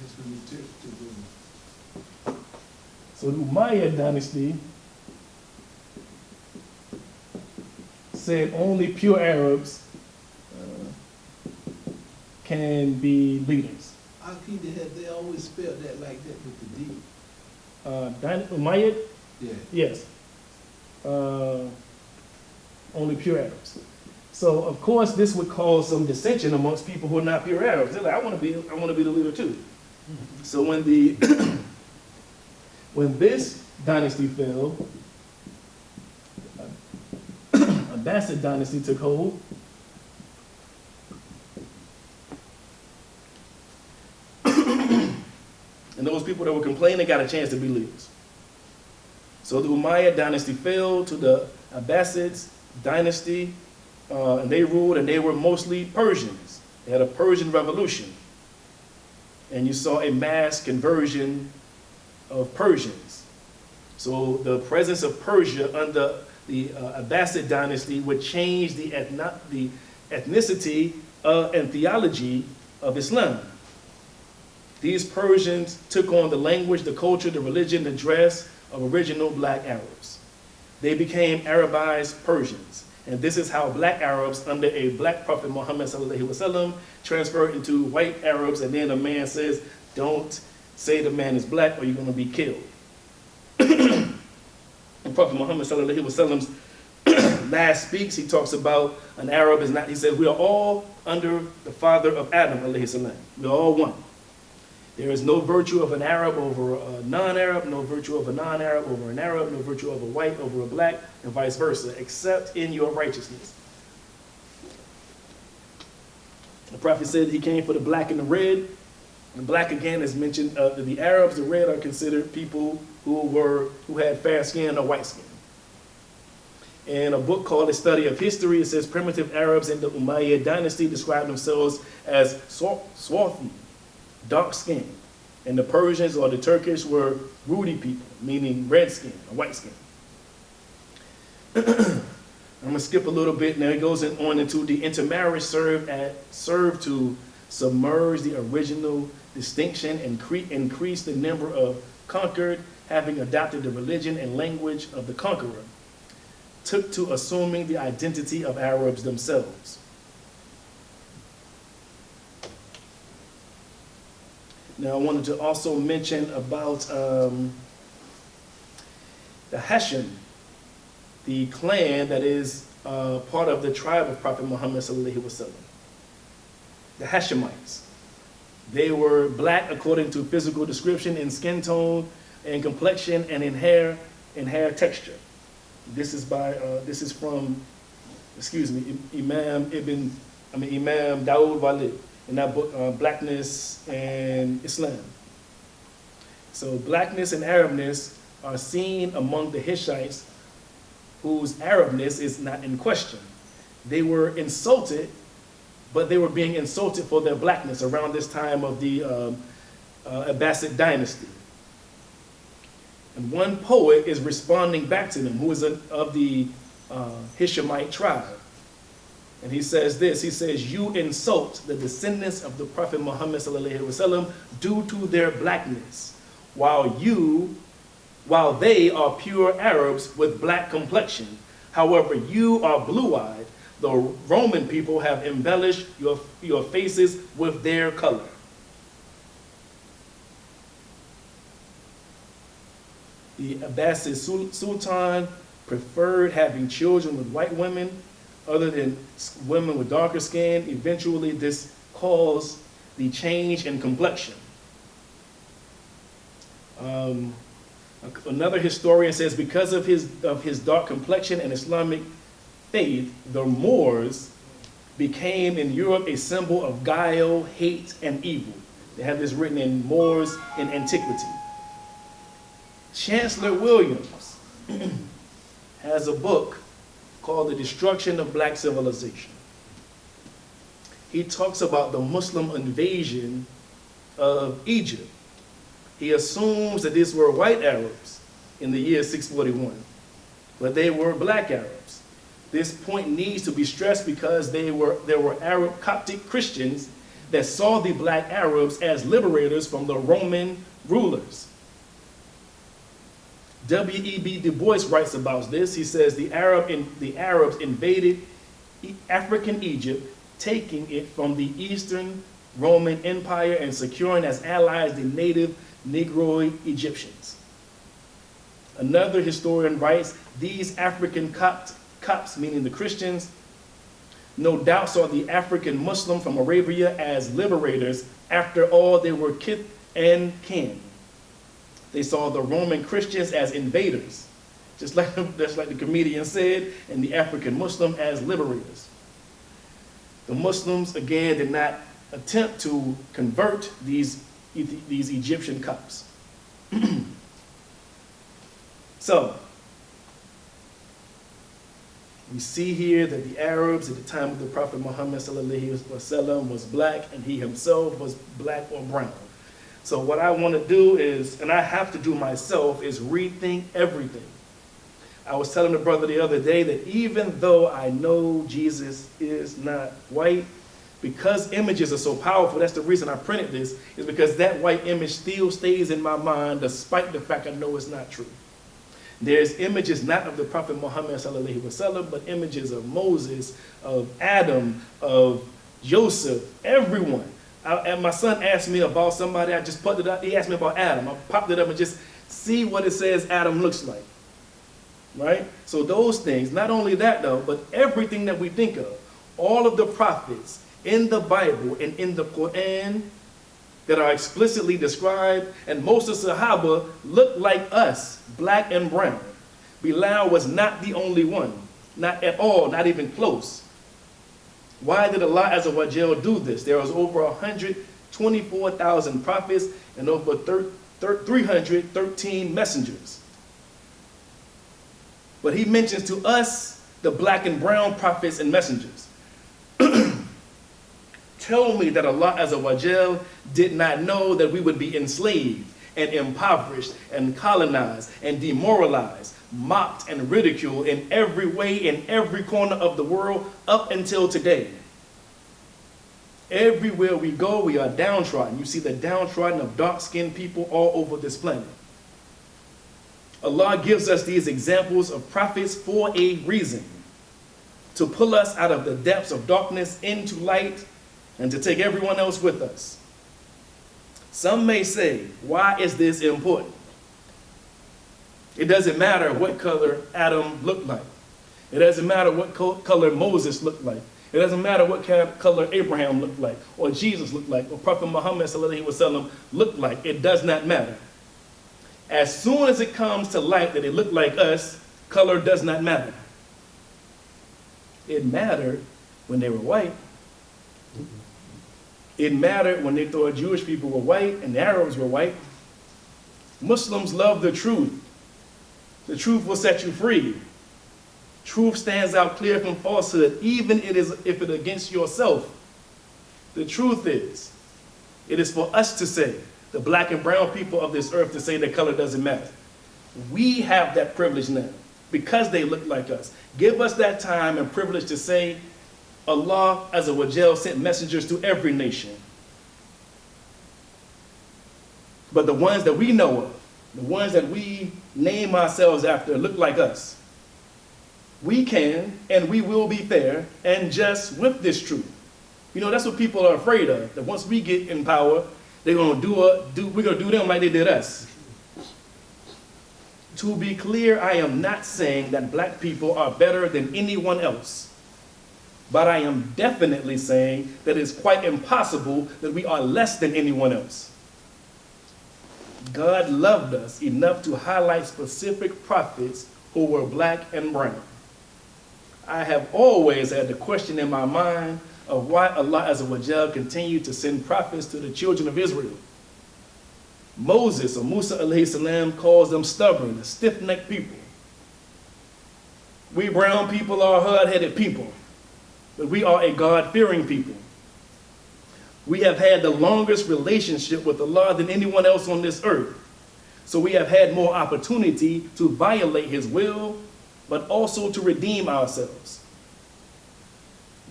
That's when the Turks took over. So the Umayyad dynasty said only pure Arabs can be leaders. They always spelled that like that with the D. Umayyad? Yeah. Yes. Only pure Arabs. So of course this would cause some dissension amongst people who are not pure Arabs. They're like, I want to be the leader too. So when the when this dynasty fell, Abbasid dynasty took hold. And those people that were complaining got a chance to be leaders. So the Umayyad dynasty fell to the Abbasids dynasty, and they ruled, and they were mostly Persians. They had a Persian revolution. And you saw a mass conversion of Persians. So the presence of Persia under the Abbasid dynasty would change the ethnicity and theology of Islam. These Persians took on the language, the culture, the religion, the dress of original black Arabs. They became Arabized Persians. And this is how black Arabs under a black prophet Muhammad sallallahu alaihi wasallam transferred into white Arabs, and then a man says, don't say the man is black or you're going to be killed. And Prophet Muhammad sallallahu alaihi wasallam's last speaks, he talks about an Arab is not, he says, we are all under the father of Adam alayhi salam. We are all one. There is no virtue of an Arab over a non-Arab, no virtue of a non-Arab over an Arab, no virtue of a white over a black, and vice versa, except in your righteousness. The prophet said he came for the black and the red. And black again is mentioned, the Arabs, the red are considered people who had fair skin or white skin. In a book called A Study of History, it says primitive Arabs in the Umayyad dynasty described themselves as swarthy, dark skin, and the Persians or the Turkish were ruddy people, meaning red skin or white skin. I'm going to skip a little bit. Now it goes on into the intermarriage served to submerge the original distinction and increase the number of conquered, having adopted the religion and language of the conqueror, took to assuming the identity of Arabs themselves. Now I wanted to also mention about the Hashim, the clan that is part of the tribe of Prophet Muhammad sallallahu alaihi wasallam. The Hashemites. They were black according to physical description in skin tone and complexion and in hair texture. This is from, Imam Dawood Walid in that book, Blackness and Islam. So blackness and Arabness are seen among the Hittites whose Arabness is not in question. They were insulted, but they were being insulted for their blackness around this time of the Abbasid dynasty. And one poet is responding back to them, who is of the Hishemite tribe. And he says this, he says, you insult the descendants of the Prophet Muhammad sallallahu alaihi wasallam due to their blackness, while they are pure Arabs with black complexion. However, you are blue-eyed. The Roman people have embellished your faces with their color. The Abbasid Sultan preferred having children with white women other than women with darker skin. Eventually, this caused the change in complexion. Another historian says because of his dark complexion and Islamic faith, the Moors became in Europe a symbol of guile, hate, and evil. They have this written in Moors in antiquity. Chancellor Williams has a book called The Destruction of Black Civilization. He talks about the Muslim invasion of Egypt. He assumes that these were white Arabs in the year 641, but they were black Arabs. This point needs to be stressed because there were Arab Coptic Christians that saw the black Arabs as liberators from the Roman rulers. W.E.B. Du Bois writes about this. He says the Arabs invaded African Egypt, taking it from the Eastern Roman Empire and securing as allies the native Negroid Egyptians. Another historian writes, these African Copts, meaning the Christians, no doubt saw the African Muslim from Arabia as liberators. After all, they were kith and kin. They saw the Roman Christians as invaders, just like the comedian said, and the African Muslim as liberators. The Muslims, again, did not attempt to convert these Egyptian Copts. So, we see here that the Arabs at the time of the Prophet Muhammad ﷺ was black, and he himself was black or brown. So what I want to do is, and I have to do myself, is rethink everything. I was telling the brother the other day that even though I know Jesus is not white, because images are so powerful, that's the reason I printed this, is because that white image still stays in my mind despite the fact I know it's not true. There's images not of the Prophet Muhammad ﷺ, but images of Moses, of Adam, of Joseph, everyone. And my son asked me about somebody, I just put it up, he asked me about Adam. I popped it up and just see what it says Adam looks like, right? So those things, not only that though, but everything that we think of, all of the prophets in the Bible and in the Quran that are explicitly described, and most of the Sahaba look like us, black and brown. Bilal was not the only one, not at all, not even close. Why did Allah Azza wa Jal do this? There was over 124,000 prophets and over 313 messengers. But he mentions to us the black and brown prophets and messengers. Tell me that Allah Azza wa Jal did not know that we would be enslaved and impoverished and colonized and demoralized, mocked and ridiculed in every way, in every corner of the world up until today. Everywhere we go, we are downtrodden. You see the downtrodden of dark-skinned people all over this planet. Allah gives us these examples of prophets for a reason, to pull us out of the depths of darkness into light and to take everyone else with us. Some may say, why is this important? It doesn't matter what color Adam looked like. It doesn't matter what color Moses looked like. It doesn't matter what color Abraham looked like, or Jesus looked like, or Prophet Muhammad ﷺ looked like. It does not matter. As soon as it comes to light that they look like us, color does not matter. It mattered when they were white. It mattered when they thought Jewish people were white and the Arabs were white. Muslims love the truth. The truth will set you free. Truth stands out clear from falsehood, even if it against yourself. The truth is, it is for us to say, the black and brown people of this earth, to say that color doesn't matter. We have that privilege now, because they look like us. Give us that time and privilege to say, Allah Azza wa Jal sent messengers to every nation. But the ones that we know of, the ones that we name ourselves after, look like us. We can and we will be fair and just with this truth. You know, that's what people are afraid of, that once we get in power, we're gonna do them like they did us. To be clear, I am not saying that black people are better than anyone else. But I am definitely saying that it's quite impossible that we are less than anyone else. God loved us enough to highlight specific prophets who were black and brown. I have always had the question in my mind of why Allah Azza wa Jal continued to send prophets to the children of Israel. Moses, or Musa alayhi salam, calls them stubborn, stiff-necked people. We brown people are hard-headed people. But we are a God-fearing people. We have had the longest relationship with Allah than anyone else on this earth. So we have had more opportunity to violate His will, but also to redeem ourselves.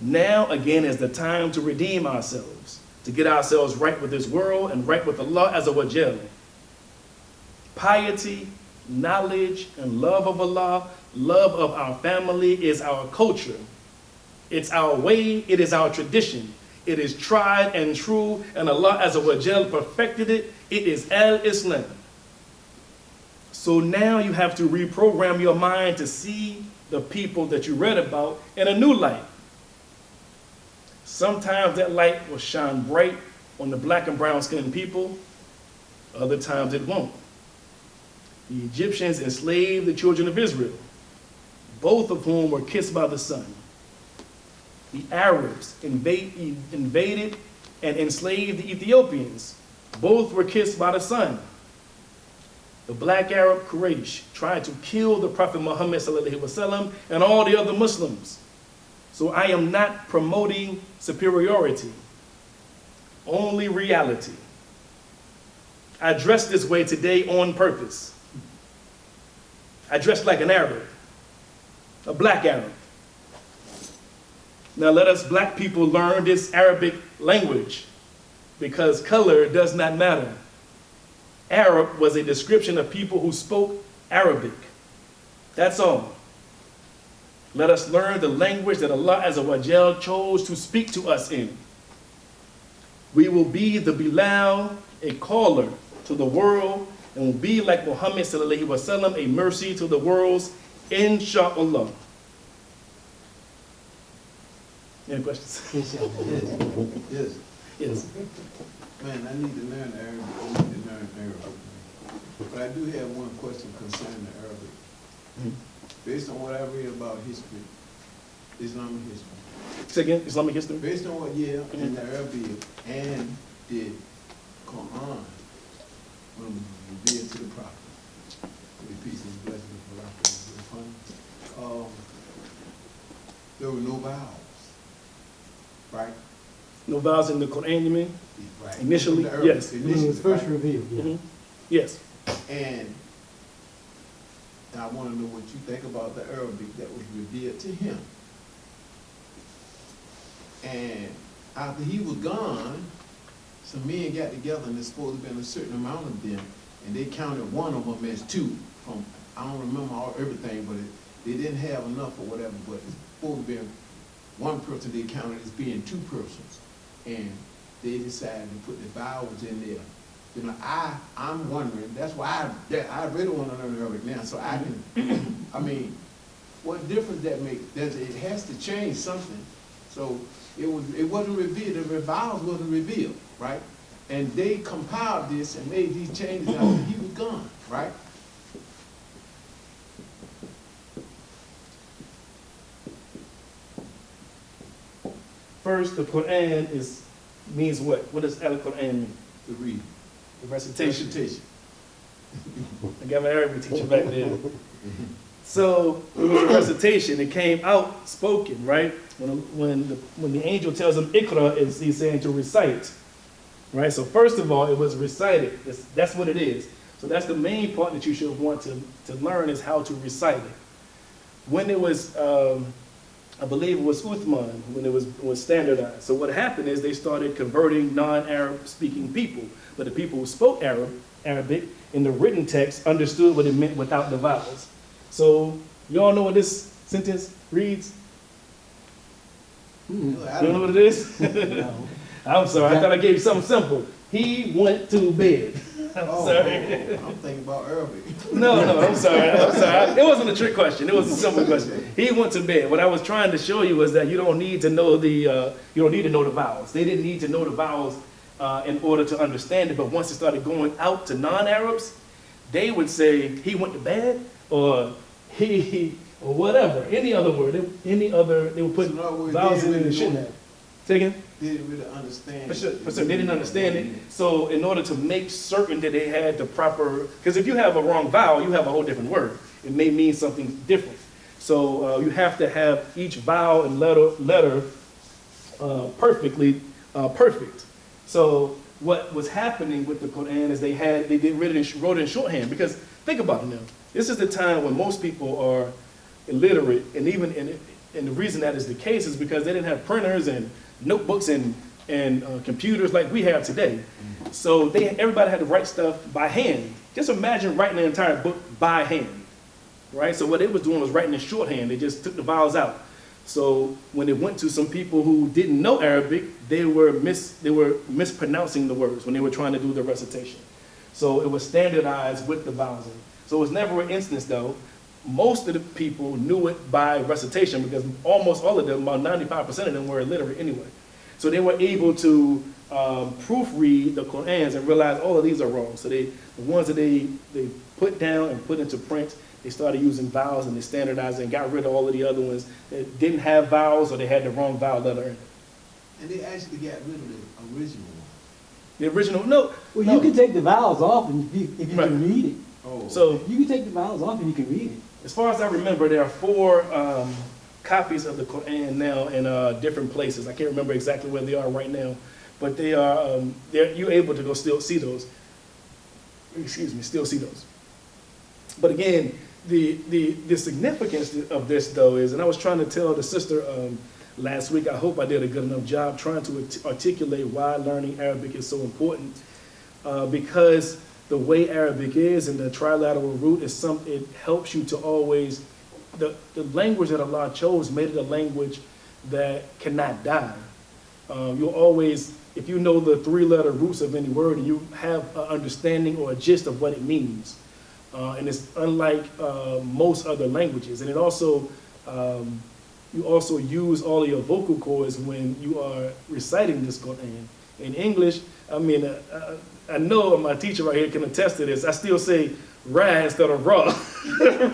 Now again is the time to redeem ourselves, to get ourselves right with this world and right with Allah Azza wa Jal. Piety, knowledge, and love of Allah, love of our family is our culture. It's our way, it is our tradition. It is tried and true, and Allah Azza wa Jal perfected it. It is al-Islam. So now you have to reprogram your mind to see the people that you read about in a new light. Sometimes that light will shine bright on the black and brown skinned people. Other times it won't. The Egyptians enslaved the children of Israel, both of whom were kissed by the sun. The Arabs invaded and enslaved the Ethiopians. Both were kissed by the sun. The black Arab Quraysh tried to kill the Prophet Muhammad ﷺ and all the other Muslims. So I am not promoting superiority, only reality. I dress this way today on purpose. I dress like an Arab, a black Arab. Now let us black people learn this Arabic language, because color does not matter. Arab was a description of people who spoke Arabic. That's all. Let us learn the language that Allah Azza wa Jal chose to speak to us in. We will be the Bilal, a caller to the world, and will be like Muhammad sallallahu alaihi wasallam, a mercy to the worlds, inshallah. Any questions? Yes. Yes. Man, I need to learn Arabic. I need to learn Arabic. But I do have one question concerning the Arabic. Mm-hmm. Based on what I read about history, Islamic history. Say again, Islamic history? Based on what, in the Arabic and the Quran, when it was revealed to the Prophet, the peace and blessing of the Prophet, there were no vowels, right? No vowels in the Quran, you mean? Right. Initially, yes. When it was first right? revealed, yeah. Mm-hmm. Yes. And I want to know what you think about the Arabic that was revealed to him. And after he was gone, some men got together, and there's supposed to have been a certain amount of them, and they counted one of them as two. From I don't remember everything, but they didn't have enough or whatever, but it's supposed to have been one person they counted as being two persons. And they decided to put the vowels in there. You know, I'm wondering, that's why I really want to learn Arabic now, so I can, I mean, what difference that makes? It has to change something. So it wasn't revealed, the vowels wasn't revealed, right? And they compiled this and made these changes after he was gone, right? First, the Quran means what? What does Al-Quran mean? To read. The recitation. Recitation. I got my Arabic teacher back there. So it was a recitation. It came out spoken, right? When the angel tells him Iqra, he's saying to recite, right? So first of all, it was recited. That's what it is. So that's the main part that you should want to learn, is how to recite it. When it was, I believe it was Uthman, when it was standardized. So what happened is they started converting non-Arab speaking people, but the people who spoke Arabic in the written text understood what it meant without the vowels. So you all know what this sentence reads? You don't know what it is? No. I'm sorry, I thought I gave you something simple. He went to bed. I'm sorry. I'm thinking about Arabic. No, I'm sorry. It wasn't a trick question. It was a simple question. He went to bed. What I was trying to show you was that you don't need to know the vowels. They didn't need to know the vowels in order to understand it. But once it started going out to non-Arabs, they would say he went to bed, or he, or whatever, any other word, they would put vowels in it and shouldn't have. Say again? They didn't really understand. For sure, they didn't understand it. So in order to make certain that they had the proper, because if you have a wrong vowel, you have a whole different word. It may mean something different. So you have to have each vowel and letter perfectly perfect. So what was happening with the Quran is they wrote it in shorthand, because think about it now. This is the time when most people are illiterate, and even and the reason that is the case is because they didn't have printers and notebooks and and computers like we have today. So everybody had to write stuff by hand. Just imagine writing an entire book by hand, right? So what they was doing was writing in shorthand. They just took the vowels out. So when it went to some people who didn't know Arabic, they were mispronouncing the words when they were trying to do the recitation. So it was standardized with the vowels in it. So it was never an instance though. Most of the people knew it by recitation because almost all of them, about 95% of them were illiterate anyway. So they were able to proofread the Qur'ans and realize all of these are wrong. So the ones that they put down and put into print, they started using vowels and they standardized and got rid of all of the other ones that didn't have vowels or they had the wrong vowel letter in it. And they actually got rid of the original one. The original, no. Well, no. you can take the vowels off and if you Right. can read it. Oh. So You can take the vowels off and you can read it. as far as I remember, there are 4 copies of the Quran now in different places. I can't remember exactly where they are right now, but they are. You're able to go still see those. Excuse me, still see those. But again, the significance of this though is, and I was trying to tell the sister last week. I hope I did a good enough job trying to articulate why learning Arabic is so important, because the way Arabic is and the trilateral root is it helps you to always, the language that Allah chose made it a language that cannot die. You'll always, if you know the 3-letter roots of any word and you have an understanding or a gist of what it means, and it's unlike most other languages. And it also, you also use all of your vocal cords when you are reciting this Quran. In English, I mean, I know my teacher right here can attest to this. I still say ra instead of raw,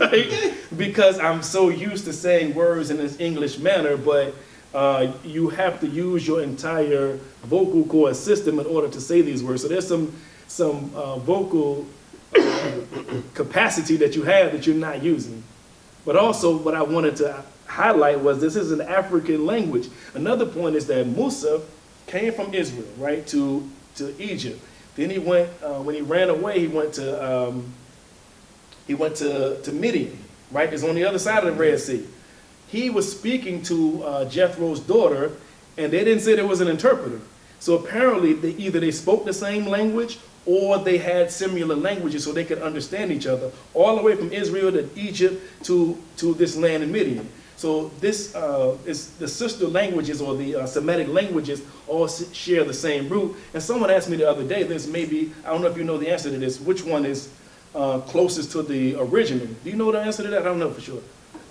right? Because I'm so used to saying words in this English manner, but you have to use your entire vocal cord system in order to say these words. So there's some vocal capacity that you have that you're not using. But also what I wanted to highlight was this is an African language. Another point is that Musa came from Israel, right, to Egypt. Then he went, when he ran away, he went to Midian, right? It's on the other side of the Red Sea. He was speaking to Jethro's daughter, and they didn't say there was an interpreter. So apparently, either they spoke the same language or they had similar languages so they could understand each other, all the way from Israel to Egypt to this land in Midian. So this is the sister languages or the Semitic languages all share the same root. And someone asked me the other day, this maybe, I don't know if you know the answer to this, which one is closest to the original? Do you know the answer to that? I don't know for sure.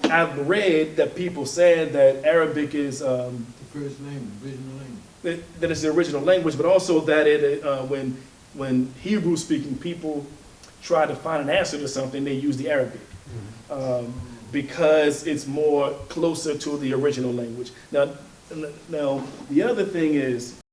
I've read that people said that Arabic is the first language, original language. That it's the original language, but also that it when Hebrew speaking people try to find an answer to something, they use the Arabic. Because it's more closer to the original language. Now the other thing is,